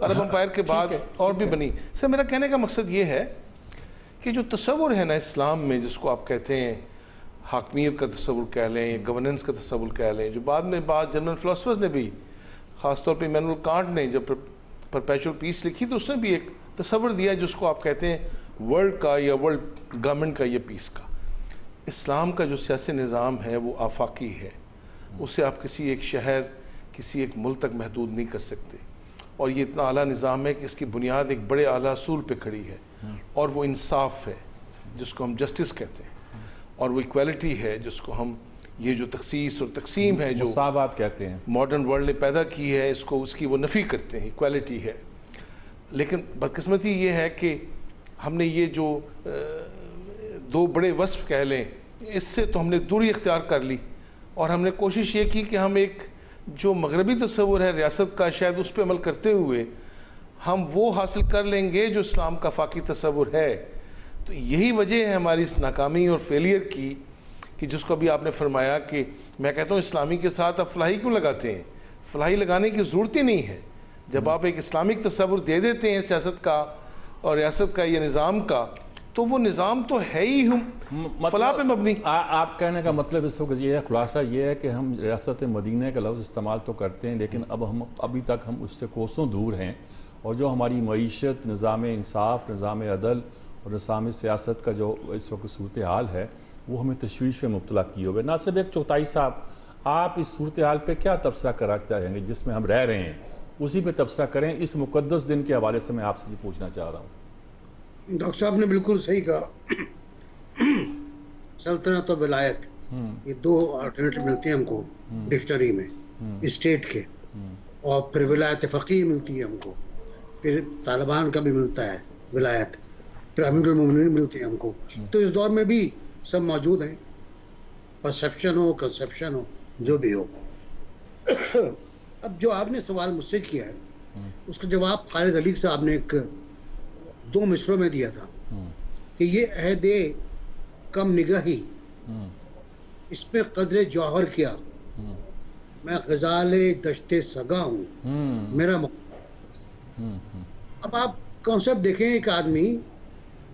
عرب umpire کے بعد اور بھی بنی. سر میرا کہنے کا مقصد یہ ہے کہ جو تصور ہے نا اسلام میں، جس کو آپ کہتے ہیں حاکمیت کا تصور کہہ لیں یا گورننس کا تصور کہہ لیں، جو بعد میں بعض جرمن فلاسفرز نے بھی، خاص طور پہ ایمینوئل کانٹ نے جب پرپیچول پیس لکھی تو اس نے بھی ایک تصور دیا جس کو آپ کہتے ہیں ورلڈ کا یا ورلڈ گورنمنٹ کا یا پیس کا. اسلام کا جو سیاسی نظام ہے وہ آفاقی ہے، اسے آپ کسی ایک شہر، کسی ایک ملک تک محدود نہیں کر سکتے، اور یہ اتنا اعلیٰ نظام ہے کہ اس کی بنیاد ایک بڑے اعلیٰ اصول پہ کھڑی ہے، اور وہ انصاف ہے جس کو ہم جسٹس کہتے ہیں، اور وہ ایکویلٹی ہے جس کو ہم، یہ جو تخصیص اور تقسیم ہے جو مساوات کہتے ہیں، ماڈرن ورلڈ نے پیدا کی ہے، اس کو، اس کی وہ نفی کرتے ہیں، ایکویلٹی ہے. لیکن بدقسمتی یہ ہے کہ ہم نے یہ جو دو بڑے وصف کہہ لیں، اس سے تو ہم نے دوری اختیار کر لی، اور ہم نے کوشش یہ کی کہ ہم ایک جو مغربی تصور ہے ریاست کا، شاید اس پہ عمل کرتے ہوئے ہم وہ حاصل کر لیں گے جو اسلام کا آفاقی تصور ہے. تو یہی وجہ ہے ہماری اس ناکامی اور فیلئر کی، کہ جس کو ابھی آپ نے فرمایا کہ میں کہتا ہوں اسلامی کے ساتھ آپ فلاحی کیوں لگاتے ہیں؟ فلاحی لگانے کی ضرورت ہی نہیں ہے. جب آپ ایک اسلامک تصور دے دیتے ہیں سیاست کا اور ریاست کا یا نظام کا، تو وہ نظام تو ہے ہی فلاح پہ مبنی. آپ کہنے کا مطلب اس وقت یہ ہے، خلاصہ یہ ہے کہ ہم ریاست مدینہ کا لفظ استعمال تو کرتے ہیں، لیکن ابھی تک ہم اس سے کوسوں دور ہیں، اور جو ہماری معیشت، نظام انصاف، نظام عدل اور نظام سیاست کا جو اس وقت صورتحال ہے وہ ہمیں تشویش میں مبتلا کیے ہوئے. ناصر ایک چوتھائی صاحب، آپ اس صورتحال پہ کیا تبصرہ کرنا چاہیں گے جس میں ہم رہ رہے ہیں؟ اسی پہ تبصرہ کریں. اس مقدس دن کے حوالے سے میں آپ سے یہ پوچھنا چاہ رہا ہوں. ڈاکٹر صاحب نے بالکل صحیح کہا. سلطنت اور ولایت، یہ دو آلٹرنیٹو ملتے ہیں ہم کو ڈکشنری میں اسٹیٹ کے، اور پھر ولایت فقیہ ملتی ہے ہم کو، پھر طالبان کا بھی ملتا ہے ولایت، پھر امیر المومنین ملتے ہیں ہم کو. تو اس دور میں بھی سب موجود ہیں، پرسیپشن ہو، کنسیپشن ہو، جو بھی ہو. اب جو آپ نے سوال مجھ سے کیا ہے اس کا جواب خالد علی صاحب نے ایک 2 مصروں میں دیا تھا کہ یہ عہد کم نگاہی، اس میں قدر جوہر کیا، میں غزال دشت سگا ہوں، میرا مقصد. اب آپ کانسیپٹ دیکھیں، ایک آدمی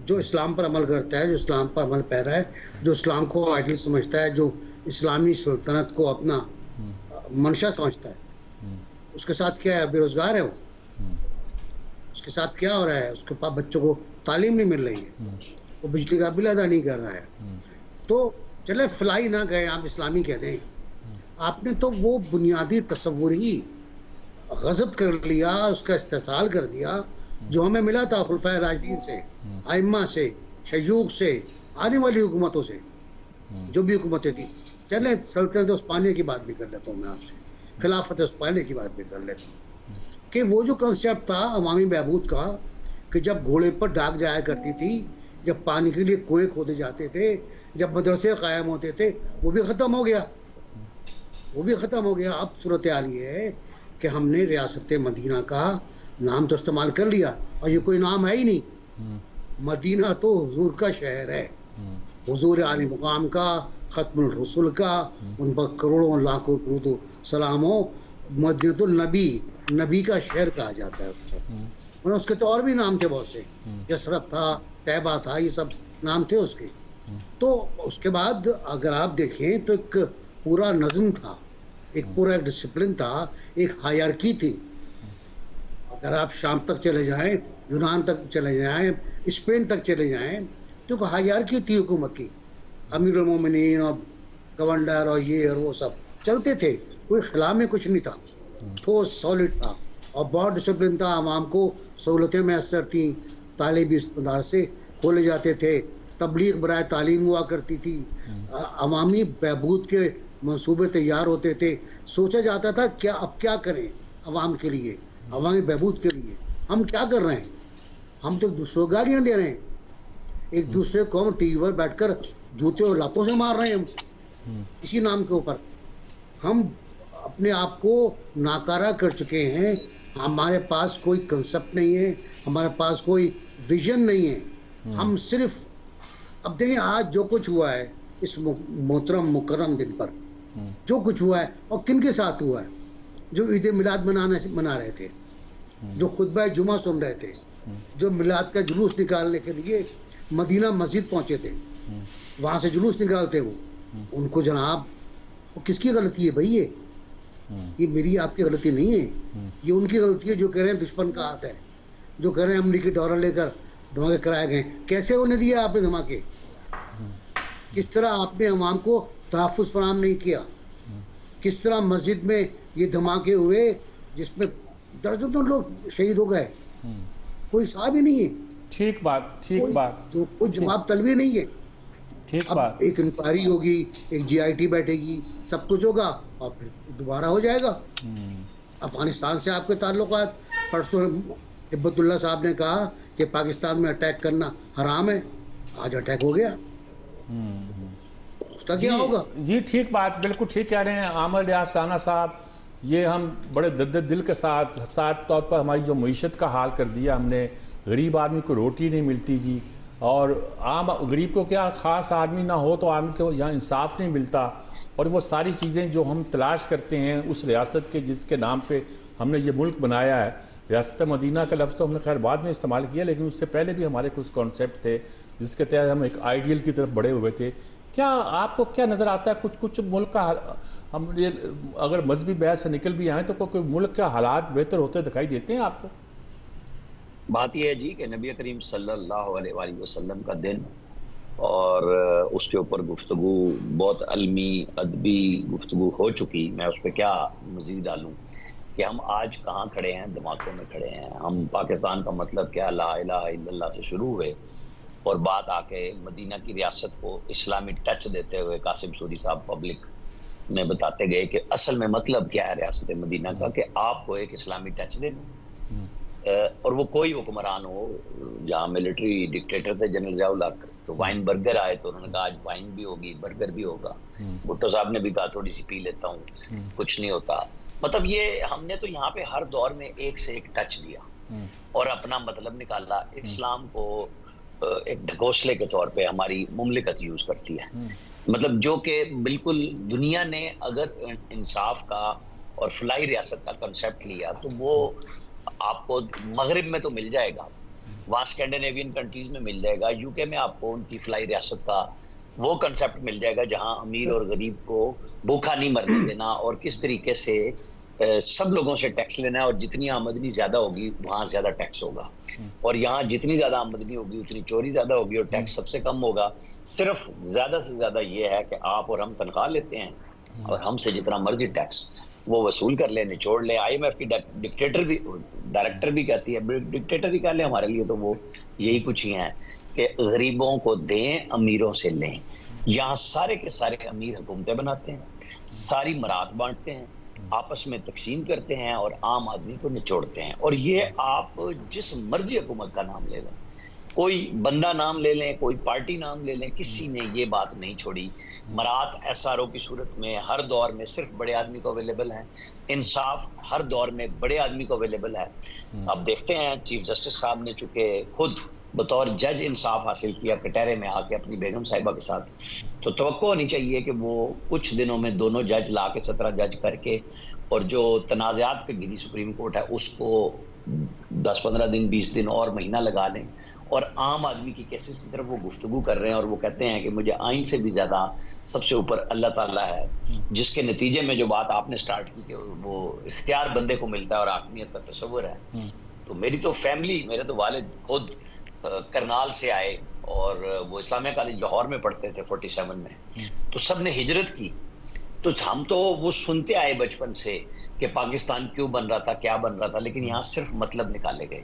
جو اسلام پر عمل کرتا ہے، جو اسلام پر عمل پیرا ہے، جو اسلام کو آئیڈل سمجھتا ہے، جو اسلامی سلطنت کو اپنا منشا سمجھتا ہے، اس کے ساتھ کیا ہے؟ بے روزگار ہے وہ. اس کے ساتھ کیا ہو رہا ہے؟ اس کے پاس بچوں کو تعلیم نہیں مل رہی ہے، وہ بجلی کا بل ادا نہیں کر رہا ہے. تو چلے فلاحی نہ گئے، آپ اسلامی کہتے ہیں، آپ نے تو وہ بنیادی تصور ہی غضب کر لیا، اس کا استحصال کر دیا جو ہمیں ملا تھا خلفائے راشدین سے، ائمہ سے، شیوخ سے، آنے والی حکومتوں سے، جو بھی حکومتیں تھیں. چلیں سلطنت عثمانیہ کی بات بھی کر لیتا ہوں میں آپ سے، خلافت عثمانیہ کی بات بھی کر لیتا ہوں، کہ وہ جو کنسیپٹ تھا عوامی بہبود کا، کہ جب گھوڑے پر ڈاک جایا کرتی تھی، جب پانی کے لیے کنویں کھودے جاتے تھے، جب مدرسے قائم ہوتے تھے، وہ بھی ختم ہو گیا، وہ بھی ختم ہو گیا. اب صورتحال یہ ہے کہ ہم نے ریاست مدینہ کا نام تو استعمال کر لیا، اور یہ کوئی نام ہے ہی نہیں. مدینہ تو حضور کا شہر ہے، حضور عالی مقام کا، ختم الرسول کا، ان پر کروڑوں لاکھوں درود و سلام ہو. مدینۃ النبی، نبی کا شہر کہا جاتا ہے اس کو. اس کے تو اور بھی نام تھے بہت سے، یثرب تھا، طیبہ تھا، یہ سب نام تھے اس کے. تو اس کے بعد اگر آپ دیکھیں تو ایک پورا نظم تھا، ایک پورا ایک ڈسپلن تھا، ایک ہائرارکی تھی. اگر آپ شام تک چلے جائیں، یونان تک چلے جائیں، اسپین تک چلے جائیں، تو ہائرارکی تھی حکومت کی. امیر المومنین اور گورنر اور یہ اور وہ سب چلتے تھے، کوئی خلا میں کچھ نہیں تھا، ٹھوس سالڈ تھا، اور بہت ڈسپلن تھا. عوام کو سہولتیں میسر تھیں، طالبی مدارسے کھولے جاتے تھے، تبلیغ برائے تعلیم ہوا کرتی تھی، عوامی بہبود کے منصوبے تیار ہوتے تھے. سوچا جاتا تھا کیا اب کیا کریں عوام کے لیے، عوامی بہبود کے لیے. ہم کیا کر رہے ہیں؟ ہم تو دوسروں گالیاں دے رہے ہیں، ایک دوسرے کو ہم ٹی وی پر بیٹھ کر جوتے اور لاتوں سے مار رہے ہیں. ہم اسی نام کے اوپر ہم اپنے آپ کو ناکارہ کر چکے ہیں. ہمارے پاس کوئی کنسپٹ نہیں ہے، ہمارے پاس کوئی ویژن نہیں ہے. ہم صرف اب دیکھیں آج جو کچھ ہوا ہے اس محترم مکرم دن پر، جو کچھ ہوا ہے اور کن کے ساتھ ہوا ہے، جو عید میلاد منا رہے تھے، جو خطبہ جمعہ سن رہے تھے، جو میلاد کا جلوس نکالنے کے لیے مدینہ مسجد پہنچے تھے، وہاں سے جلوس نکالتے وہ، ان کو جناب وہ کس کی غلطی ہے بھائی؟ یہ میری آپ کی غلطی نہیں ہے، یہ ان کی غلطی ہے جو کہہ رہے ہیں دشمن کا ہاتھ ہے، جو کہہ رہے ہیں امریکی ڈالر لے کر دھماکے کرائے گئے. کیسے انہیں دیا آپ نے دھماکے؟ کس طرح آپ نے عوام کو تحفظ فراہم نہیں کیا؟ کس طرح مسجد میں یہ دھماکے ہوئے جس میں درجنوں لوگ شہید ہو گئے؟ کوئی حساب ہی نہیں ہے. ٹھیک بات، ٹھیک بات، کوئی جواب طلبی نہیں ہے. ٹھیک اب بات. ایک انکوائری ہوگی، ایک جی آئی ٹی بیٹھے گی، سب کچھ ہوگا اور پھر دوبارہ ہو جائے گا. افغانستان سے آپ کے تعلقات، پرسوں ہبت اللہ صاحب نے کہا کہ پاکستان میں اٹیک کرنا حرام ہے، آج اٹیک ہو گیا، اس کا کیا ہوگا؟ جی ٹھیک بات، بالکل ٹھیک کہہ رہے ہیں عامر ریاض رانا صاحب. یہ ہم بڑے درد دل کے ساتھ طور پر ہماری جو معیشت کا حال کر دیا ہم نے. غریب آدمی کو روٹی نہیں ملتی جی، اور عام غریب کو کیا، خاص آدمی نہ ہو تو آدمی کو یہاں انصاف نہیں ملتا. اور وہ ساری چیزیں جو ہم تلاش کرتے ہیں اس ریاست کے جس کے نام پہ ہم نے یہ ملک بنایا ہے. ریاست مدینہ کا لفظ تو ہم نے خیر بعد میں استعمال کیا، لیکن اس سے پہلے بھی ہمارے کچھ کانسیپٹ تھے جس کے تحت ہم ایک آئیڈیل کی طرف بڑھے ہوئے تھے. کیا آپ کو کیا نظر آتا ہے کچھ ملک کا، ہم یہ اگر مذہبی بحث سے نکل بھی آئیں تو کوئی ملک کے حالات بہتر ہوتے دکھائی دیتے ہیں آپ کو؟ بات یہ ہے جی کہ نبی کریم صلی اللہ علیہ وآلہ وسلم کا دن اور اس کے اوپر گفتگو بہت علمی ادبی گفتگو ہو چکی. میں اس پہ کیا مزید ڈالوں کہ ہم آج کہاں کھڑے ہیں، دھماکوں میں کھڑے ہیں. ہم پاکستان کا مطلب کیا، لا الہ الا اللہ سے شروع ہوئے اور بات آ کے مدینہ کی ریاست کو اسلامی ٹچ دیتے ہوئے قاسم سوری صاحب پبلک میں بتاتے گئے کہ اصل میں مطلب کیا ہے ریاست مدینہ کا، کہ آپ کو ایک اسلامی ٹچ دینا. اور وہ کوئی حکمران ہو، جہاں ملٹری ڈکٹیٹر تھے جنرل ضیاء الحق، تو وائن برگر آئے تو انہوں نے کہا آج وائن بھی ہوگی، برگر بھی ہوگا. بھٹو صاحب نے بھی کہا تھوڑی سی پی لیتا ہوں، کچھ نہیں ہوتا. مطلب یہ ہم نے تو یہاں پہ ہر دور میں ایک سے ایک ٹچ دیا اور اپنا مطلب نکالا. اسلام کو ایک ڈھکوسلے کے طور پہ ہماری مملکت یوز کرتی ہے، مطلب جو کہ بالکل دنیا نے اگر انصاف کا اور فلاحی ریاست کا کنسیپٹ لیا تو وہ آپ کو مغرب میں تو مل جائے گا، وہاں اسکینڈینیوین کنٹریز میں مل جائے گا، یو کے میں آپ کو ان کی فلاحی ریاست کا وہ کنسیپٹ مل جائے گا جہاں امیر اور غریب کو بھوکا نہیں مرنے دینا اور کس طریقے سے سب لوگوں سے ٹیکس لینا ہے، اور جتنی آمدنی زیادہ ہوگی وہاں زیادہ ٹیکس ہوگا، اور یہاں جتنی زیادہ آمدنی ہوگی اتنی چوری زیادہ ہوگی اور ٹیکس سب سے کم ہوگا. صرف زیادہ سے زیادہ یہ ہے کہ آپ اور ہم تنخواہ لیتے ہیں اور ہم سے جتنا مرضی ٹیکس وہ وصول کر لیں، نچوڑ لیں. آئی ایم ایف کی ڈائریکٹر بھی کہتی ہے، ڈکٹیٹر ہی کہہ لیں ہمارے لیے تو وہ یہی کچھ ہی ہیں کہ غریبوں کو دیں امیروں سے لیں. یہاں سارے کے سارے امیر حکومتیں بناتے ہیں، ساری مرات بانٹتے ہیں، آپس میں تقسیم کرتے ہیں اور عام آدمی کو نچوڑتے ہیں. اور یہ آپ جس مرضی حکومت کا نام لے لیں، کوئی بندہ نام لے لیں، کوئی پارٹی نام لے لیں، کسی نے یہ بات نہیں چھوڑی. مرات ایس آر او کی صورت میں ہر دور میں صرف بڑے آدمی کو اویلیبل ہے، انصاف ہر دور میں بڑے آدمی کو اویلیبل ہے. اب دیکھتے ہیں چیف جسٹس صاحب نے چونکہ خود بطور جج انصاف حاصل کیا کٹہرے میں آ کے اپنی بیگم صاحبہ کے ساتھ، تو توقع ہونی چاہیے کہ وہ کچھ دنوں میں دونوں جج لا کے 17 جج کر کے، اور جو تنازعات پہ گری سپریم کورٹ ہے اس کو 10-15 دن 20 دن اور مہینہ لگا لیں. اور عام آدمی کی کیسز کی طرف وہ گفتگو کر رہے ہیں اور وہ کہتے ہیں کہ مجھے آئین سے بھی زیادہ سب سے اوپر اللہ تعالیٰ ہے، جس کے نتیجے میں جو بات آپ نے سٹارٹ کی کہ وہ اختیار بندے کو ملتا ہے اور حاکمیت کا تصور ہے. تو میری تو فیملی، میرے تو والد خود کرنال سے آئے اور وہ اسلامیہ کالج لاہور میں پڑھتے تھے 47 میں، تو سب نے ہجرت کی. تو ہم تو وہ سنتے آئے بچپن سے کہ پاکستان کیوں بن رہا تھا، کیا بن رہا تھا، لیکن یہاں صرف مطلب نکالے گئے.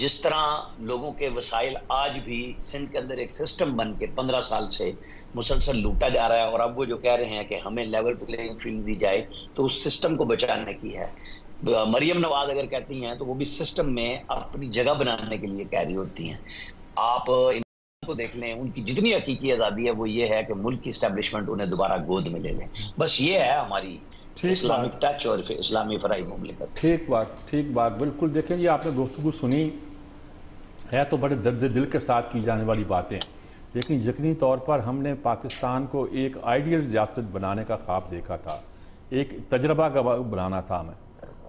جس طرح لوگوں کے وسائل آج بھی سندھ کے اندر ایک سسٹم بن کے 15 سال سے مسلسل لوٹا جا رہا ہے، اور اب وہ جو کہہ رہے ہیں کہ ہمیں لیول پلینگ فیلڈ دی جائے تو اس سسٹم کو بچانے کی ہے. مریم نواز اگر کہتی ہیں تو وہ بھی سسٹم میں اپنی جگہ بنانے کے لیے کہہ رہی ہوتی ہیں. آپ کو دیکھ لیں، ان کی جتنی حقیقی آزادی ہے وہ یہ ہے کہ ملک کی اسٹیبلشمنٹ انہیں دوبارہ گود میں لے لیں. بس یہ ہے ہماری اسلامک ٹچ اور اسلامی فرائی مملکت. ٹھیک بات بالکل. دیکھیں یہ آپ نے گفتگو سنی ہے تو بڑے درد دل کے ساتھ کی جانے والی باتیں، لیکن یقینی طور پر ہم نے پاکستان کو ایک آئیڈیل ریاست بنانے کا خواب دیکھا تھا، ایک تجربہ کا بنانا تھا ہمیں،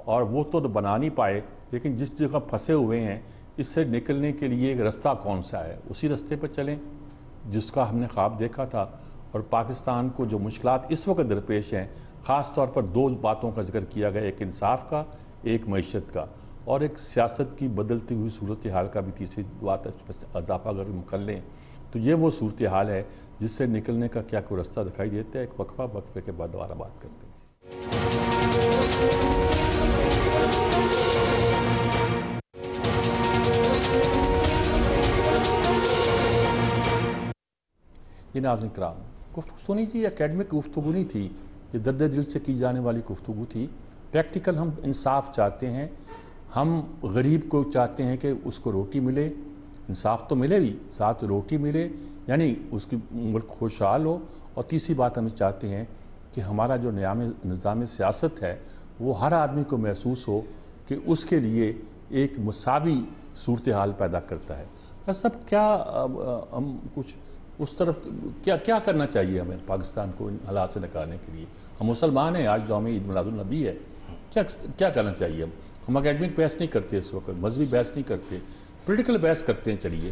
اور وہ تو بنا نہیں پائے. لیکن جس جگہ پھنسے ہوئے ہیں اس سے نکلنے کے لیے ایک راستہ کون سا ہے، اسی راستے پر چلیں جس کا ہم نے خواب دیکھا تھا۔ اور پاکستان کو جو مشکلات اس وقت درپیش ہیں، خاص طور پر دو باتوں کا ذکر کیا گیا، ایک انصاف کا، ایک معیشت کا، اور ایک سیاست کی بدلتی ہوئی صورتحال کا بھی تیسری بات اضافہ اگر ہم کر لیں تو یہ وہ صورتحال ہے جس سے نکلنے کا کیا کوئی راستہ دکھائی دیتا ہے۔ ایک وقفے کے بعد دوبارہ بات کرتے ہیں۔ یہ ناظرین کرام، گفتگو سنی جی، اکیڈمک گفتگو نہیں تھی، یہ درد دل سے کی جانے والی گفتگو تھی۔ پریکٹیکل ہم انصاف چاہتے ہیں، ہم غریب کو چاہتے ہیں کہ اس کو روٹی ملے، انصاف تو ملے بھی، ساتھ روٹی ملے، یعنی اس کی ملک خوشحال ہو۔ اور تیسری بات ہم چاہتے ہیں کہ ہمارا جو نظام سیاست ہے وہ ہر آدمی کو محسوس ہو کہ اس کے لیے ایک مساوی صورتحال پیدا کرتا ہے۔ سب کیا ہم کچھ اس طرف کیا کرنا چاہیے ہمیں پاکستان کو ان حالات سے نکالنے کے لیے؟ ہم مسلمان ہیں، آج یوم عید میلاد النبی ہے، کیا کرنا چاہیے؟ ہم اکیڈمک بحث نہیں کرتے اس وقت، مذہبی بحث نہیں کرتے، پولیٹیکل بحث کرتے ہیں۔ چلیے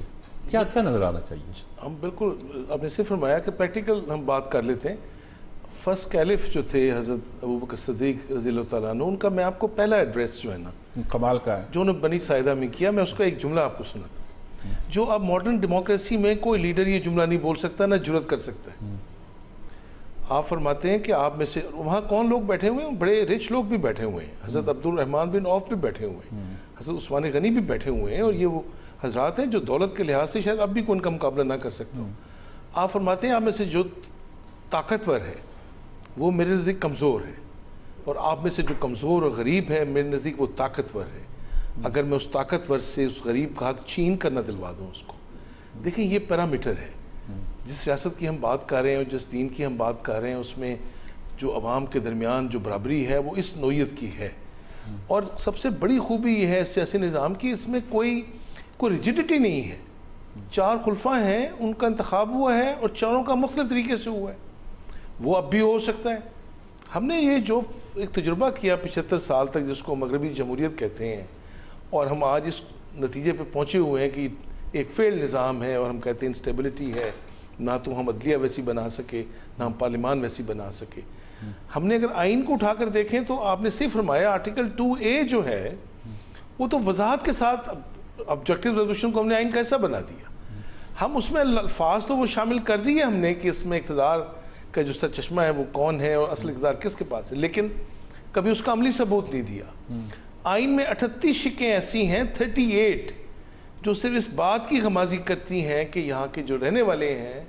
کیا نظر آنا چاہیے؟ ہم بالکل، آپ نے صرف فرمایا کہ پریکٹیکل ہم بات کر لیتے ہیں۔ فرسٹ کیلف جو تھے حضرت ابوبکر صدیق رضی اللہ تعالیٰ عنہ، ان کا میں آپ کو پہلا ایڈریس جو ہے نا کمال کا ہے، جو انہوں نے بنی ساعدہ میں کیا، میں اس کا ایک جملہ آپ کو سناتا ہوں جو اب ماڈرن ڈیموکریسی میں کوئی لیڈر یہ جملہ نہیں بول سکتا، نہ جرات کر سکتا ہے۔ آپ فرماتے ہیں کہ آپ میں سے وہاں کون لوگ بیٹھے ہوئے ہیں؟ بڑے رچ لوگ بھی بیٹھے ہوئے ہیں، حضرت عبد الرحمن بن عوف بھی بیٹھے ہوئے ہیں، حضرت عثمان غنی بھی بیٹھے ہوئے ہیں، اور یہ وہ حضرات ہیں جو دولت کے لحاظ سے شاید اب بھی کوئی ان کا مقابلہ نہ کر سکتا ہوں۔ آپ فرماتے ہیں آپ میں سے جو طاقتور ہے وہ میرے نزدیک کمزور ہے، اور آپ میں سے جو کمزور اور غریب ہے میرے نزدیک وہ طاقتور ہے۔ اگر میں اس طاقتور سے اس غریب کا حق چھین کر نہ دلوا دوں اس کو۔ دیکھیں یہ پیرامیٹر ہے، جس ریاست کی ہم بات کر رہے ہیں اور جس دین کی ہم بات کر رہے ہیں، اس میں جو عوام کے درمیان جو برابری ہے وہ اس نوعیت کی ہے۔ اور سب سے بڑی خوبی یہ ہے سیاسی نظام کی، اس میں کوئی ریجیڈیٹی نہیں ہے۔ چار خلفاء ہیں، ان کا انتخاب ہوا ہے اور چاروں کا مختلف طریقے سے ہوا ہے، وہ اب بھی ہو سکتا ہے۔ ہم نے یہ جو ایک تجربہ کیا 75 سال تک، جس کو مغربی جمہوریت کہتے ہیں، اور ہم آج اس نتیجے پہ پہنچے ہوئے ہیں کہ ایک فیل نظام ہے، اور ہم کہتے ہیں انسٹیبلٹی ہے، نہ تو ہم عدلیہ ویسی بنا سکے نہ ہم پارلیمان ویسی بنا سکے۔ ہم نے اگر آئین کو اٹھا کر دیکھیں تو آپ نے صرف فرمایا آرٹیکل 2A جو ہے وہ تو وضاحت کے ساتھ آبجیکٹیو ریزولوشن کو ہم نے آئین کا ایسا بنا دیا۔ ہم اس میں الفاظ تو وہ شامل کر دیے ہم نے کہ اس میں اقتدار کا جو سرچشمہ ہے وہ کون ہے اور اصل اقتدار کس کے پاس ہے، لیکن کبھی اس کا عملی ثبوت نہیں دیا۔ آئین میں 38 شقیں ایسی ہیں، 38 جو صرف اس بات کی غمازی کرتی ہیں کہ یہاں کے جو رہنے والے ہیں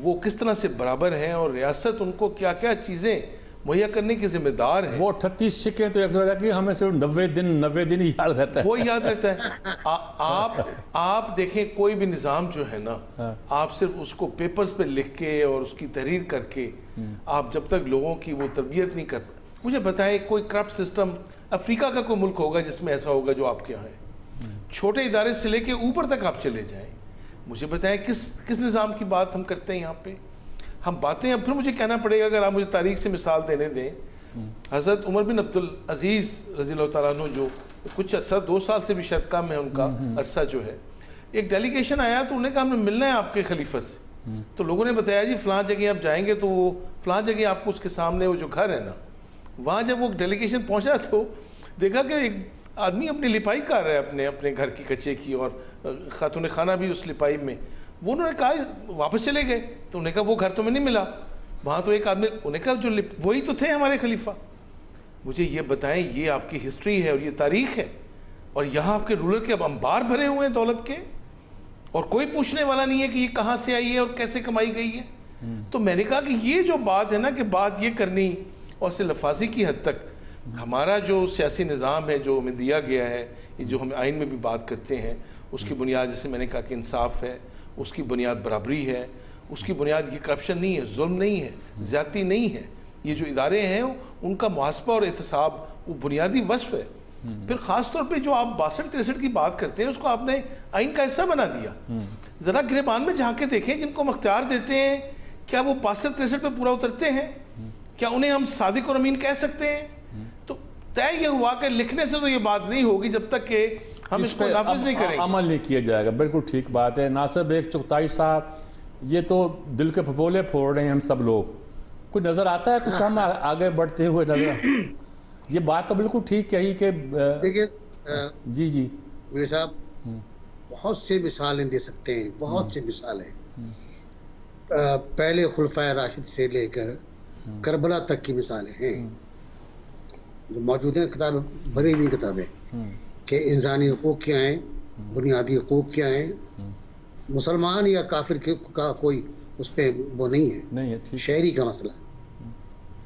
وہ کس طرح سے برابر ہیں، اور ریاست ان کو کیا کیا چیزیں مہیا کرنے کی ذمہ دار ہے۔ وہ 38 شقیں تو ایک کہ ہمیں صرف 90 دن ہی یاد رہتا ہے، وہ یاد رہتا ہے۔ آپ دیکھیں کوئی بھی نظام جو ہے نا، آپ صرف اس کو پیپرز پہ لکھ کے اور اس کی تحریر کر کے آپ جب تک لوگوں کی وہ تربیت نہیں کر، مجھے بتائیں کوئی کرپٹ سسٹم افریقہ کا کوئی ملک ہوگا جس میں ایسا ہوگا جو آپ کے یہاں ہے؟ چھوٹے ادارے سے لے کے اوپر تک آپ چلے جائیں، مجھے بتائیں کس نظام کی بات ہم کرتے ہیں یہاں پہ؟ ہم باتیں اب پھر مجھے کہنا پڑے گا، اگر آپ مجھے تاریخ سے مثال دینے دیں، حضرت عمر بن عبدالعزیز رضی اللہ تعالیٰ عنہ جو کچھ عرصہ 2 سال سے بھی شاید کم ہے ان کا عرصہ جو ہے، ایک ڈیلیگیشن آیا تو انہوں نے کہا ہمیں ملنا ہے آپ کے خلیفہ سے، تو لوگوں نے بتایا جی فلاں جگہ آپ جائیں گے تو وہ فلاں جگہ آپ کو اس کے سامنے وہ جو گھر ہے نا، وہاں جب وہ ڈیلیگیشن پہنچا تو دیکھا کہ ایک آدمی اپنی لپائی کر رہا ہے اپنے گھر کی کچے کی، اور خاتون خانہ بھی اس لپائی میں، وہ انہوں نے کہا واپس چلے گئے، تو انہوں نے کہا وہ گھر تو میں نہیں ملا، وہاں تو ایک آدمی، انہوں نے کہا جو وہی تو تھے ہمارے خلیفہ۔ مجھے یہ بتائیں، یہ آپ کی ہسٹری ہے اور یہ تاریخ ہے، اور یہاں آپ کے رولر کے اب انبار بھرے ہوئے ہیں دولت کے، اور کوئی پوچھنے والا نہیں ہے کہ یہ کہاں سے آئی ہے اور کیسے کمائی گئی ہے۔ تو میں نے کہا کہ یہ جو بات ہے نا کہ بات یہ کرنی، اور سے لفاظی کی حد تک ہمارا جو سیاسی نظام ہے جو ہمیں دیا گیا ہے، یہ جو ہم آئین میں بھی بات کرتے ہیں، اس کی بنیاد جیسے میں نے کہا کہ انصاف ہے، اس کی بنیاد برابری ہے، اس کی بنیاد یہ کرپشن نہیں ہے، ظلم نہیں ہے، زیادتی نہیں ہے، یہ جو ادارے ہیں ان کا محاسبہ اور احتساب وہ بنیادی وصف ہے۔ پھر خاص طور پہ جو آپ 62-63 کی بات کرتے ہیں اس کو آپ نے آئین کا حصہ بنا دیا۔ ذرا گریبان میں جھانک کے دیکھیں جن کو ہم اختیار دیتے ہیں، کیا وہ 62-63 پہ پورا اترتے ہیں؟ کیا انہیں ہم صادق اور امین کہہ سکتے ہیں؟ تو طے یہ ہوا کہ لکھنے سے تو یہ بات نہیں ہوگی جب تک کہ ہم اس کو نافذ نہیں کریں گے، عمل نہیں کیا جائے گا. بالکل ٹھیک بات ہے. ناصر بیگ چغتائی صاحب، یہ تو دل کے پھپھولے پھوڑ رہے ہیں ہم سب لوگ. کوئی نظر آتا ہے کچھ ہم آگے بڑھتے ہوئے نظر؟ یہ بات تو بالکل ٹھیک کہی کہ دیکھیے جی جی میرے صاحب بہت سے مثالیں دے سکتے ہیں، بہت سی مثالیں. پہلے خلفائے راشد سے لے کر کربلا تک کی مثالیں ہیں جو موجود ہیں. کتابیں بھری ہوئی کتابیں کہ انسانی حقوق کیا ہیں، بنیادی حقوق کیا ہیں. مسلمان یا کافر کا کوئی اس پہ وہ نہیں ہے، شہری کا مسئلہ.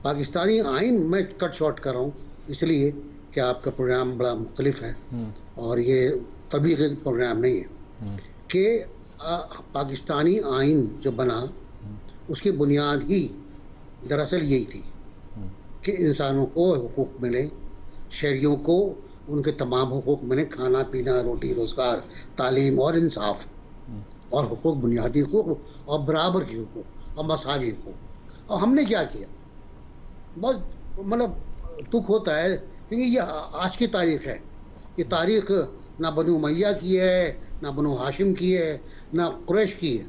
پاکستانی آئین میں کٹ شارٹ کر رہا ہوں اس لیے کہ آپ کا پروگرام بڑا مختلف ہے اور یہ طبیعی پروگرام نہیں ہے. کہ پاکستانی آئین جو بنا اس کی بنیاد ہی دراصل یہی تھی کہ انسانوں کو حقوق ملے، شہریوں کو ان کے تمام حقوق ملے، کھانا پینا، روٹی روزگار، تعلیم اور انصاف اور حقوق، بنیادی حقوق اور برابر کی حقوق اور مساوی حقوق. اور ہم نے کیا کیا؟ بہت مطلب دکھ ہوتا ہے کیونکہ یہ آج کی تاریخ ہے. یہ تاریخ نہ بنو امیہ کی ہے، نہ بنو ہاشم کی ہے، نہ قریش کی ہے.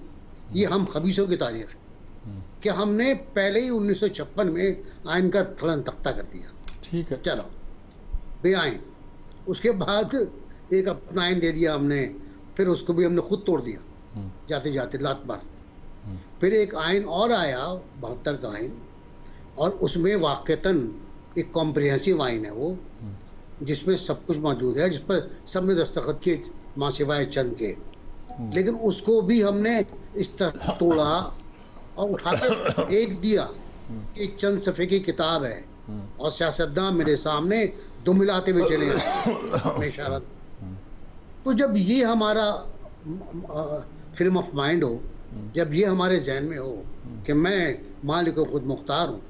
یہ ہم خبیثوں کی تاریخ ہے کہ ہم نے پہلے ہی 1956 میں آئین کا تھلن تختہ کر دیا. ٹھیک ہے، چلو بے آئین. اس کے بعد ایک اپنا آئین دے دیا ہم نے، پھر اس کو بھی ہم نے خود توڑ دیا جاتے جاتے لات مارتے. پھر ایک آئین اور آیا 72 کا آئین، اور اس میں واقعتاً ایک کمپریہنسو آئین ہے وہ، جس میں سب کچھ موجود ہے، جس پر سب نے دستخط کیے ماں سوائے چند کے. لیکن اس کو بھی ہم نے اس طرح توڑا اور اٹھا کے ایک دیا. ایک چند صفحے کی کتاب ہے اور سیاستداں میرے سامنے دو ملاتے ہوئے چلے ہیں اشارہ. تو جب یہ ہمارا فریم آف مائنڈ ہو، جب یہ ہمارے ذہن میں ہو کہ میں مالک و خود مختار ہوں،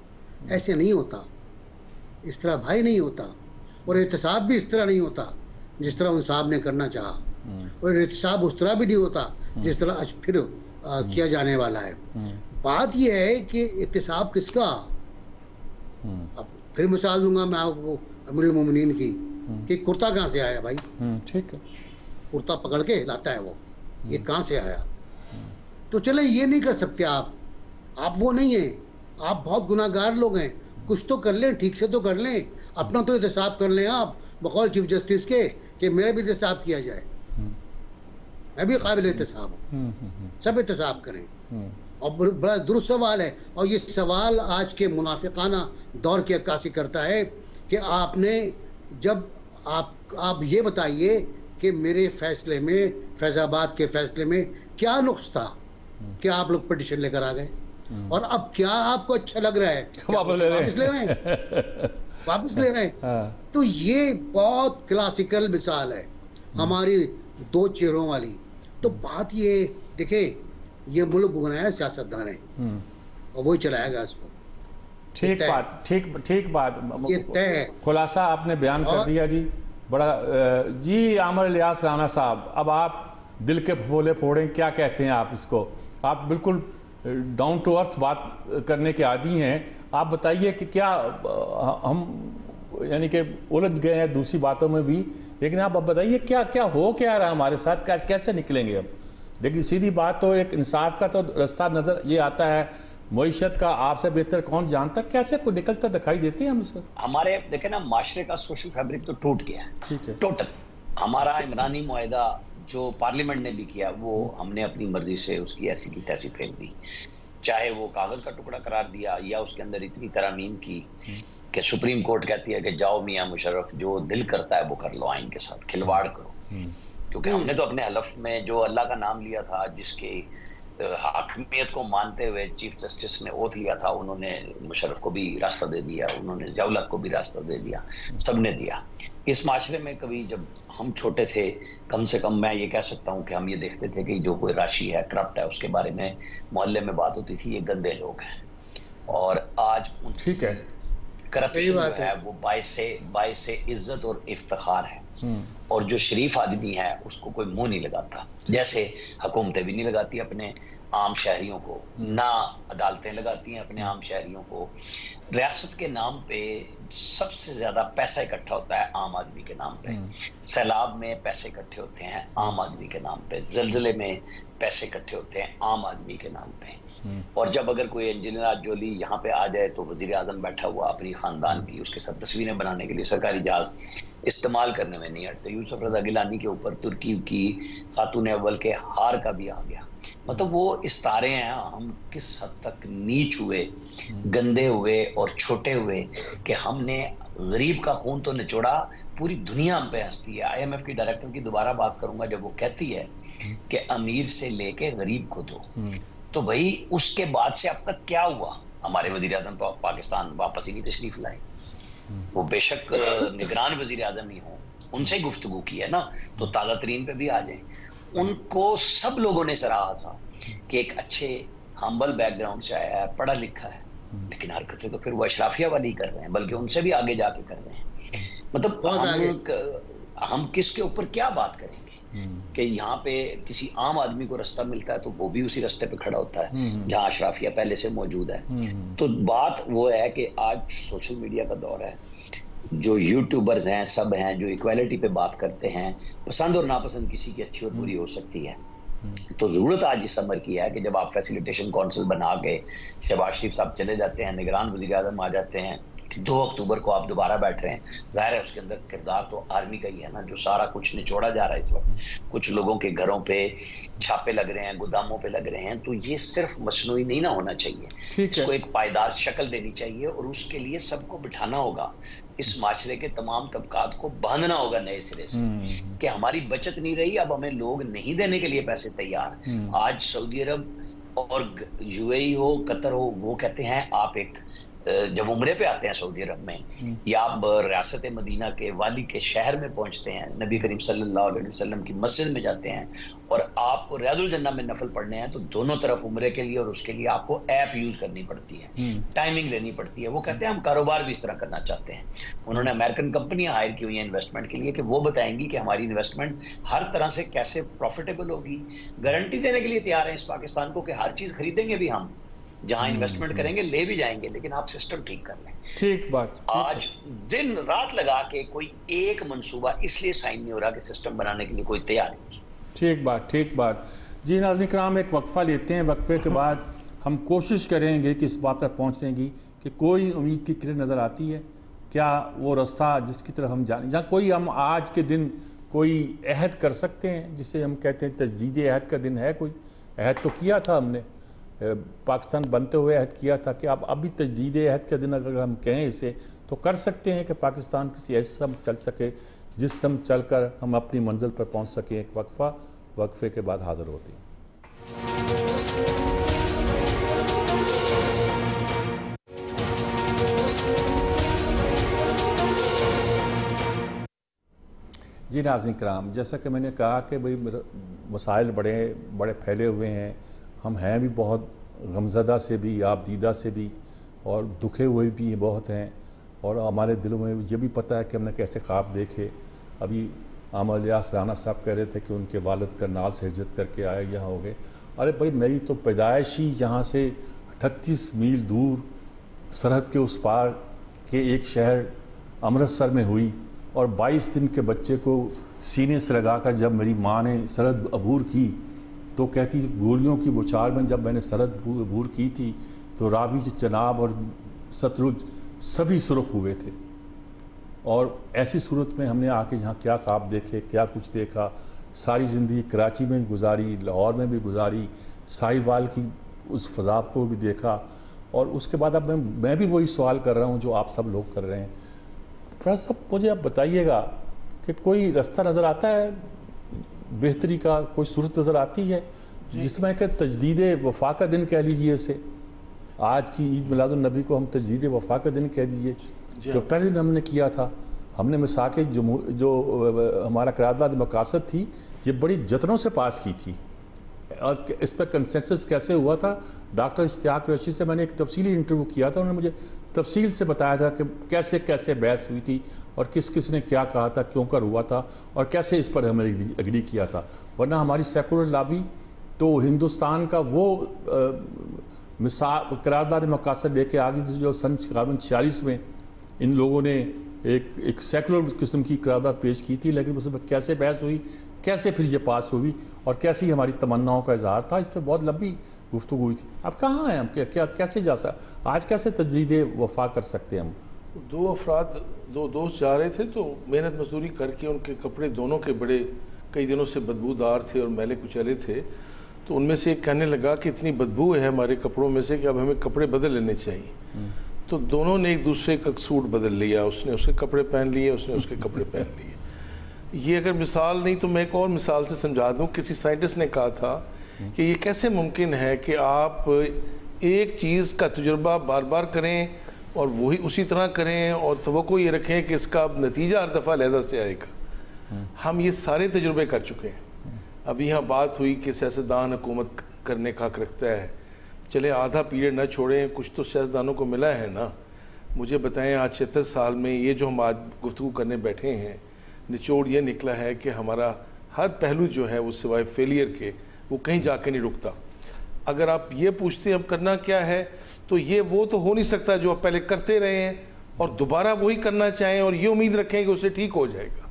ایسے نہیں ہوتا. اس طرح بھائی نہیں ہوتا. اور احتساب بھی اس طرح نہیں ہوتا جس طرح ان صاحب نے کرنا چاہا. اور احتساب اس طرح بھی نہیں ہوتا جس طرح آج پھر کیا جانے والا ہے. بات یہ ہے کہ احتساب کس کا؟ اب پھر مثال دوں گا میں آپ کو امیر المومنین کی کہ کرتا کہاں سے آیا بھائی؟ ٹھیک ہے، کرتا پکڑ کے لاتا ہے وہ، یہ کہاں سے آیا؟ تو چلیں یہ نہیں کر سکتے آپ وہ نہیں ہیں. آپ بہت گناہ گار لوگ ہیں. کچھ تو کر لیں، ٹھیک سے تو کر لیں. اپنا تو احتساب کر لیں آپ بقول چیف جسٹس کے کہ میرا بھی احتساب کیا جائے. میں بھی قابل احتساب ہوں. سب احتساب کریں. اور بڑا درست سوال ہے، اور یہ سوال آج کے منافقانہ دور کی عکاسی کرتا ہے کہ آپ نے جب آپ یہ بتائیے کہ میرے فیصلے میں، فیض آباد کے فیصلے میں کیا نقص تھا کہ آپ لوگ پٹیشن لے کر آ گئے، اور اب کیا آپ کو اچھا لگ رہا ہے؟ واپس لے رہے ہیں. تو یہ بہت کلاسیکل مثال ہے ہماری دو چہروں والی. تو بات یہ دیکھیں، یہ ملک بنایا سیاستدان ہے اور وہی چلائے گا اس کو. ٹھیک بات، خلاصہ آپ نے بیان کر دیا جی. بڑا جی عامر الیاس رانا صاحب، اب آپ دل کے پھولے پھوڑیں، کیا کہتے ہیں آپ اس کو؟ آپ بالکل ڈاؤن ٹو ارتھ بات کرنے کے عادی ہیں. آپ بتائیے کہ کیا ہم یعنی کہ الجھ گئے ہیں دوسری باتوں میں بھی، لیکن آپ اب بتائیے کیا ہو کیا رہا ہمارے ساتھ، کیسے نکلیں گے اب؟ لیکن سیدھی بات تو ایک انصاف کا تو رستہ نظر یہ آتا ہے، معیشت کا آپ سے بہتر کون جانتا، کیسے کوئی نکلتا دکھائی دیتی ہے ہم اس کو؟ ہمارے دیکھیں نا، معاشرے کا سوشل فیبرک تو ٹوٹ گیا ہے. ٹھیک ہے، ٹوٹل. ہمارا عمرانی معاہدہ جو پارلیمنٹ نے بھی کیا، وہ ہم نے اپنی مرضی سے اس کی ایسی کی تیسی پھینک دی. چاہے وہ کاغذ کا ٹکڑا قرار دیا یا اس کے اندر اتنی ترامیم کی کہ سپریم کورٹ کہتی ہے کہ جاؤ میاں مشرف، جو دل کرتا ہے وہ کر لو، آئین کے ساتھ کھلواڑ کرو. کیونکہ ہم نے تو اپنے حلف میں جو اللہ کا نام لیا تھا، جس کی حاکمیت کو مانتے ہوئے چیف جسٹس نے اوتھ لیا تھا، انہوں نے مشرف کو بھی راستہ دے دیا، انہوں نے ضیاء الحق کو بھی راستہ دے دیا، سب نے دیا. اس معاشرے میں کبھی جب ہم چھوٹے تھے، کم سے کم میں یہ کہہ سکتا ہوں کہ ہم یہ دیکھتے تھے کہ جو کوئی راشی ہے، کرپٹ ہے، اس کے بارے میں محلے میں بات ہوتی تھی، یہ گندے لوگ ہیں. اور آج ٹھیک ہے، کرپشن جو ہے وہ باعث عزت اور افتخار ہے. اور جو شریف آدمی ہے اس کو کوئی منہ نہیں لگاتا، جیسے حکومتیں بھی نہیں لگاتی اپنے عام شہریوں کو، نہ عدالتیں لگاتی ہیں اپنے عام شہریوں کو۔ ریاست کے نام پہ سب سے زیادہ پیسہ اکٹھا ہوتا ہے عام آدمی کے نام پہ، سیلاب میں پیسے اکٹھے ہوتے ہیں عام آدمی کے نام پہ، زلزلے میں پیسے اکٹھے ہوتے ہیں عام آدمی کے نام پہ۔ اور جب اگر کوئی انجینئر جولی یہاں پہ آ جائے تو وزیر اعظم بیٹھا ہوا اپنی خاندان کی، اس کے ساتھ تصویریں بنانے کے لیے سرکاری جہاز استعمال کرنے میں نہیں ہٹتے۔ یوسف رضا گیلانی کے اوپر ترکی کی خاتون اول کے ہار کا بھی آ گیا۔ مطلب وہ استارے ہیں ہم کس حد تک نیچ ہوئے، گندے ہوئے اور چھوٹے ہوئے کہ ہم نے غریب کا خون تو نچوڑا، پوری دنیا ہم پہ ہنستی ہے۔ آئی ایم ایف کی ڈائریکٹر کی دوبارہ بات کروں گا جب وہ کہتی ہے کہ امیر سے لے کے غریب کو دو، تو بھائی اس کے بعد سے اب تک کیا ہوا؟ ہمارے وزیر اعظم پاکستان واپس ہی نہیں تشریف لائے، وہ بے شک نگران وزیر اعظم ہی ہوں، ان سے گفتگو کی ہے نا، تو تازہ ترین پہ بھی آ جائیں۔ ان کو سب لوگوں نے سراہا تھا کہ ایک اچھے ہمبل بیک گراؤنڈ سے آیا ہے، پڑھا لکھا ہے، لیکن حرکتیں تو پھر وہ اشرافیہ والی کر رہے ہیں، بلکہ ان سے بھی آگے جا کے کر رہے ہیں۔ مطلب ہم کس کے اوپر کیا بات کریں گے کہ یہاں پہ کسی عام آدمی کو رستہ ملتا ہے تو وہ بھی اسی رستے پہ کھڑا ہوتا ہے جہاں اشرافیہ پہلے سے موجود ہے۔ تو بات وہ ہے کہ آج سوشل میڈیا کا دور ہے، جو یوٹیوبرز ہیں سب ہیں جو ایکویلٹی پہ بات کرتے ہیں، پسند اور ناپسند کسی کی اچھی اور بری ہو سکتی ہے۔ تو ضرورت آج اس امر کی ہے کہ جب آپ فیسیلیٹیشن کونسل بنا کے شہباز شریف صاحب چلے جاتے ہیں، نگران وزیر اعظم آ جاتے ہیں، 2 اکتوبر کو آپ دوبارہ بیٹھ رہے ہیں، ظاہر ہے اس کے اندر کردار تو آرمی کا ہی ہے نا، جو سارا کچھ نچوڑا جا رہا ہے اس وقت۔ کچھ لوگوں کے گھروں پہ چھاپے لگ رہے ہیں، گوداموں پہ لگ رہے ہیں، تو یہ صرف مصنوعی نہیں نہ ہونا چاہیے، اس کو ایک پائیدار شکل دینی چاہیے، اور اس کے لیے سب کو بٹھانا ہوگا، اس معاشرے کے تمام طبقات کو باندھنا ہوگا نئے سرے سے کہ ہماری بچت نہیں رہی، اب ہمیں لوگ نہیں دینے کے لیے پیسے تیار۔ آج سعودی عرب اور یو اے ای ہو، قطر ہو، وہ کہتے ہیں آپ ایک جب عمرے پہ آتے ہیں سعودی عرب میں، یا آپ ریاست مدینہ کے والی کے شہر میں پہنچتے ہیں، نبی کریم صلی اللہ علیہ وسلم کی مسجد میں جاتے ہیں، اور آپ کو ریاض الجنہ میں نفل پڑھنے ہیں، تو دونوں طرف عمرے کے لیے اور اس کے لیے آپ کو ایپ یوز کرنی پڑتی ہے، ٹائمنگ لینی پڑتی ہے۔ وہ کہتے ہیں ہم کاروبار بھی اس طرح کرنا چاہتے ہیں۔ انہوں نے امریکن کمپنیاں ہائر کی ہوئی ہیں انویسٹمنٹ کے لیے کہ وہ بتائیں گی کہ ہماری انویسٹمنٹ ہر طرح سے کیسے پروفیٹیبل ہوگی، گارنٹی دینے کے لیے تیار ہیں اس پاکستان کو کہ ہر چیز خریدیں گے بھی ہم، جہاں انویسٹمنٹ کریں گے لے بھی جائیں گے، لیکن آپ سسٹم ٹھیک کر لیں۔ ٹھیک بات۔ آج دن رات لگا کے کوئی ایک منصوبہ اس لیے سائن نہیں ہو رہا کہ سسٹم بنانے کے لیے کوئی تیار نہیں۔ ٹھیک بات، ٹھیک بات۔ جی ناظرین کرام، ایک وقفہ لیتے ہیں، وقفے کے بعد ہم کوشش کریں گے کہ اس بات پر پہنچنے کی کہ کوئی امید کی کرن نظر آتی ہے، کیا وہ راستہ جس کی طرف ہم جانے، یا کوئی ہم آج کے دن کوئی عہد کر سکتے ہیں جسے ہم کہتے ہیں تجدید عہد کا دن ہے؟ کوئی عہد تو کیا تھا ہم نے، پاکستان بنتے ہوئے عہد کیا تھا کہ ابھی تجدید عہد کا دن اگر ہم کہیں اسے تو کر سکتے ہیں کہ پاکستان کسی ایسے سمت چل سکے جس سمت چل کر ہم اپنی منزل پر پہنچ سکیں۔ ایک وقفہ، وقفے کے بعد حاضر ہوتے ہیں۔ جی ناظرین کرام، جیسا کہ میں نے کہا کہ بھئی مسائل بڑے پھیلے ہوئے ہیں، ہم ہیں بھی بہت غمزدہ سے بھی، آپ دیدہ سے بھی، اور دکھے ہوئے بھی بہت ہیں، اور ہمارے دلوں میں یہ بھی پتہ ہے کہ ہم نے کیسے خواب دیکھے۔ ابھی عامر الیاس رانا صاحب کہہ رہے تھے کہ ان کے والد کرنال سے ہجرت کر کے آئے، یہاں ہو گئے۔ ارے بھائی میری تو پیدائش ہی یہاں سے 38 میل دور سرحد کے اس پار کے ایک شہر امرتسر میں ہوئی، اور 22 دن کے بچے کو سینے سے لگا کر جب میری ماں نے سرحد عبور کی تو کہتی گولیوں کی بوچھار میں جب میں نے سرحد عبور کی تھی تو راوی چناب اور ستلج سبھی سرخ ہوئے تھے، اور ایسی صورت میں ہم نے آ کے یہاں کیا خواب دیکھے، کیا کچھ دیکھا۔ ساری زندگی کراچی میں گزاری، لاہور میں بھی گزاری، ساہیوال کی اس فضا کو بھی دیکھا، اور اس کے بعد اب میں بھی وہی سوال کر رہا ہوں جو آپ سب لوگ کر رہے ہیں۔ تھوڑا سا مجھے اب بتائیے گا کہ کوئی رستہ نظر آتا ہے بہتری کا، کوئی صورت نظر آتی ہے جس میں کہ تجدید وفا کا دن کہہ لیجیے اسے، آج کی عید میلاد النبی کو ہم تجدید وفا کا دن کہہ دیجیے، جو پہلے دن ہم نے کیا تھا، ہم نے مساق جو ہمارا قرارداد مقاصد تھی یہ بڑی جتنوں سے پاس کی تھی، اس پہ کنسنسس کیسے ہوا تھا؟ ڈاکٹر اشتیاق قریشی سے میں نے ایک تفصیلی انٹرویو کیا تھا، انہوں نے مجھے تفصیل سے بتایا تھا کہ کیسے کیسے بحث ہوئی تھی اور کس کس نے کیا کہا تھا، کیوں کر ہوا تھا اور کیسے اس پر ہم نے اگری کیا تھا. ورنہ ہماری سیکولر لابی تو ہندوستان کا وہ مثال قرارداد مقاصد لے کے آ گئی تھی جو سن 46 میں ان لوگوں نے ایک سیکولر قسم کی قرارداد پیش کی تھی، لیکن اس میں کیسے بحث ہوئی، کیسے پھر یہ پاس ہوئی اور کیسی ہماری تمناؤں کا اظہار تھا، اس پہ بہت لمبی گفتگو ہوئی تھی. اب کہاں ہیں ہم؟ کیسے جا سکتے آج؟ کیسے تجدید وفا کر سکتے ہیں ہم؟ دو افراد، دو دوست جا رہے تھے تو محنت مزدوری کر کے ان کے کپڑے دونوں کے بڑے کئی دنوں سے بدبودار تھے اور میلے کچیلے تھے، تو ان میں سے ایک کہنے لگا کہ اتنی بدبو ہے ہمارے کپڑوں میں سے کہ اب ہمیں کپڑے بدل لینے چاہیے. تو دونوں نے ایک دوسرے کا سوٹ بدل لیا، اس نے اس کے کپڑے پہن لیے، اس نے اس کے کپڑے پہن لیے. یہ اگر مثال نہیں تو میں ایک اور مثال سے سمجھا دوں. کسی سائنٹسٹ نے کہا تھا کہ یہ کیسے ممکن ہے کہ آپ ایک چیز کا تجربہ بار بار کریں اور وہی اسی طرح کریں اور توقع یہ رکھیں کہ اس کا نتیجہ ہر دفعہ علیحدہ سے آئے گا. ہم یہ سارے تجربے کر چکے ہیں. ابھی یہاں بات ہوئی کہ سیاستدان حکومت کرنے کا حق رکھتا ہے. چلے آدھا پیریڈ نہ چھوڑیں، کچھ تو سیاستدانوں کو ملا ہے نا. مجھے بتائیں آج 76 سال میں یہ جو ہم آج گفتگو کرنے بیٹھے ہیں، نچوڑ یہ نکلا ہے کہ ہمارا ہر پہلو جو ہے وہ سوائے فیلئر کے وہ کہیں جا کے نہیں رکتا. اگر آپ یہ پوچھتے ہیں اب کرنا کیا ہے، تو یہ وہ تو ہو نہیں سکتا جو آپ پہلے کرتے رہے ہیں اور دوبارہ وہی کرنا چاہیں اور یہ امید رکھیں کہ اسے ٹھیک ہو جائے گا.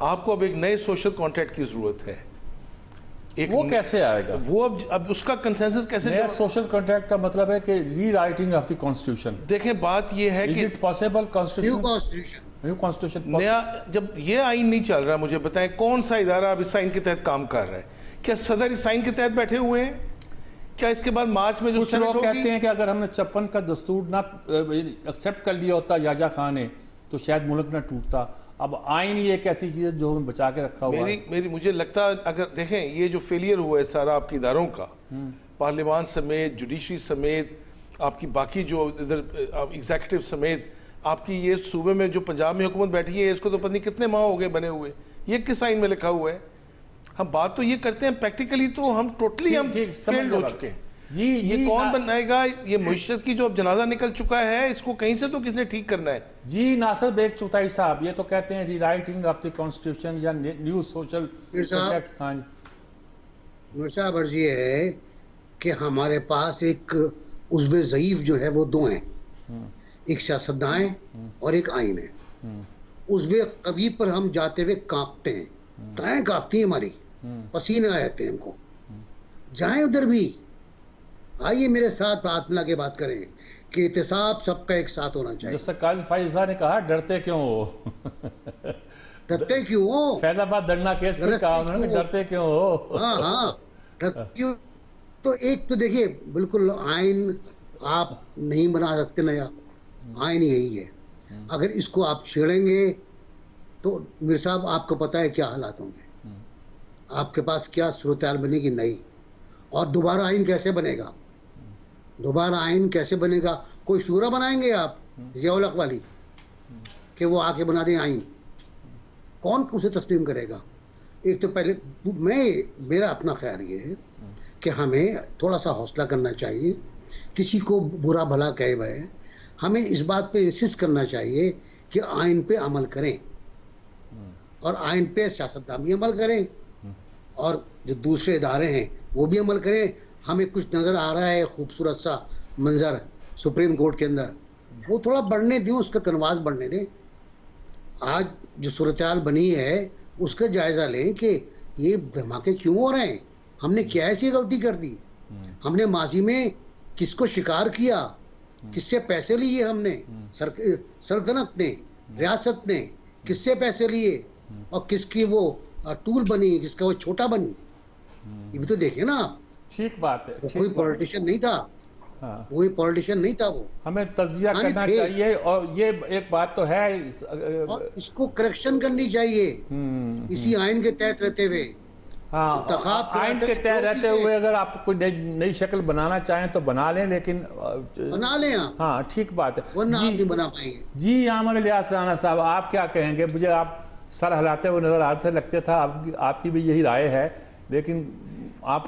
آپ کو اب ایک نئے سوشل کانٹریکٹ کی ضرورت ہے. وہ کیسے آئے گا؟ وہ اب اس کا کنسنسس کیسے؟ نیا سوشل کانٹریکٹ کا مطلب ہے کہ ری رائٹنگ آف دی کانسٹیٹیوشن. دیکھیں بات یہ ہے کہ پاسبل نیو کانسٹیٹیوشن نیا جب یہ آئین نہیں چل رہا، مجھے بتائیں کون سا ادارہ اب اس آئین کے تحت کام کر رہا ہے؟ کیا صدر اس آئین کے تحت بیٹھے ہوئے ہیں؟ کیا اس کے بعد مارچ میں جو کچھ لوگ کہتے ہیں کہ اگر ہم نے 56 کا دستور نہ ایکسیپٹ کر لیا ہوتا یاجا خان نے تو شاید ملک نہ ٹوٹتا. اب آئین ہی ایک ایسی چیز ہے جو ہمیں بچا کے رکھا ہوا ہے. مجھے لگتا ہے اگر دیکھیں یہ جو فیلئر ہوا ہے سارا آپ کے اداروں کا، پارلیمان سمیت، جوڈیشری سمیت، آپ کی باقی جو ادھر ایگزیکٹو سمیت، آپ کی یہ صوبے میں جو پنجاب میں حکومت بیٹھی ہے اس کو تو پتہ نہیں کتنے ماہ ہو گئے بنے ہوئے. یہ کس آئین میں لکھا ہوا ہے؟ ہم بات تو یہ کرتے ہیں پریکٹیکلی تو ہم ٹوٹلی ہم فیلڈ ہو چکے ہیں. یہ کون بنائے گا؟ یہ معیشت کی جو اب جنازہ نکل چکا ہے اس کو کہیں سے تو کس نے ٹھیک کرنا ہے؟ جی ناصر بیگ چوتھائی صاحب یہ تو کہتے ہیں ری رائٹنگ آف دی کانسٹیٹیوشن یا نیو سوشل کانٹریکٹ. ہاں جی میر صاحب عرض یہ ہے کہ ہمارے پاس ایک عضو ضعیف جو ہے وہ دو ہیں، ایک سیاستداں ہیں اور ایک آئین ہے. عضو قوی پر ہم جاتے ہوئے کانپتے ہیں، ٹائیں کانپتی ہیں ہماری، پسینے آ جاتے ہیں ہم کو. جائیں ادھر بھی، آئیے میرے ساتھ ہاتھ ملا کے بات کریں کہ احتساب سب کا ایک ساتھ ہونا چاہیے. جس سے قاضی فائز صاحب نے کہا ڈرتے کیوں ہو؟ ڈرتے کیوں ہو؟ فیض آباد دھرنا کیس میں کہا انہوں نے ڈرتے کیوں ہو؟ ہاں ڈرتے کیوں؟ تو ایک تو دیکھیے بالکل آئین آپ نہیں بنا سکتے نیا، آئین یہی ہے. اگر اس کو آپ چھیڑیں گے تو میر صاحب آپ کو پتہ ہے کیا حالات ہوں گے، آپ کے پاس کیا صورتحال بنے گی نئی. اور دوبارہ آئین کیسے بنے گا؟ دوبارہ آئین کیسے بنے گا؟ کوئی شورا بنائیں گے آپ ضیاء الحق والی کہ وہ آ کے بنا دیں آئین؟ کون اسے تسلیم کرے گا؟ ایک تو پہلے میرا اپنا خیال یہ ہے کہ ہمیں تھوڑا سا حوصلہ کرنا چاہیے. کسی کو برا بھلا کہے ہوئے ہمیں اس بات پہ انسسٹ کرنا چاہیے کہ آئین پہ عمل کریں اور آئین پہ سیاستدان بھی عمل کریں اور جو دوسرے ادارے ہیں وہ بھی عمل کریں. ہمیں کچھ نظر آ رہا ہے خوبصورت سا منظر سپریم کورٹ کے اندر، وہ تھوڑا بڑھنے دیں، اس کا کنواس بڑھنے دیں. آج جو صورتحال بنی ہے اس کا جائزہ لیں کہ یہ دھماکے کیوں ہو رہے ہیں، ہم نے کیا ایسی غلطی کر دی، ہم نے ماضی میں کس کو شکار کیا، کس سے پیسے لیے، ہم نے سلطنت نے، ریاست نے کس سے پیسے لیے اور کس کی وہ ٹول بنی، کس کا وہ چھوٹا بنی. یہ بھی تو دیکھیں نا آپ. ٹھیک بات ہے. کوئی پولیٹیشین نہیں تھا، کوئی پولیٹیشین نہیں تھا. وہ ہمیں تجزیہ کرنا چاہیے اور یہ ایک بات تو ہے اور اس کو کریکشن کرنی چاہیے اسی آئین کے تحت رہتے ہوئے. ہاں آئین کے تحت رہتے ہوئے اگر آپ کوئی نئی شکل بنانا چاہیں تو بنا لیں، لیکن بنا لیں آپ. ہاں ٹھیک بات ہے. ورنہ آپ نہیں بنا پائیں گے. جی عامر الیاس رانا صاحب آپ کیا کہیں گے؟ مجھے آپ سر ہلاتے ہوئے نظر آتے لگتے تھا، آپ کی بھی یہی رائے ہے، لیکن آپ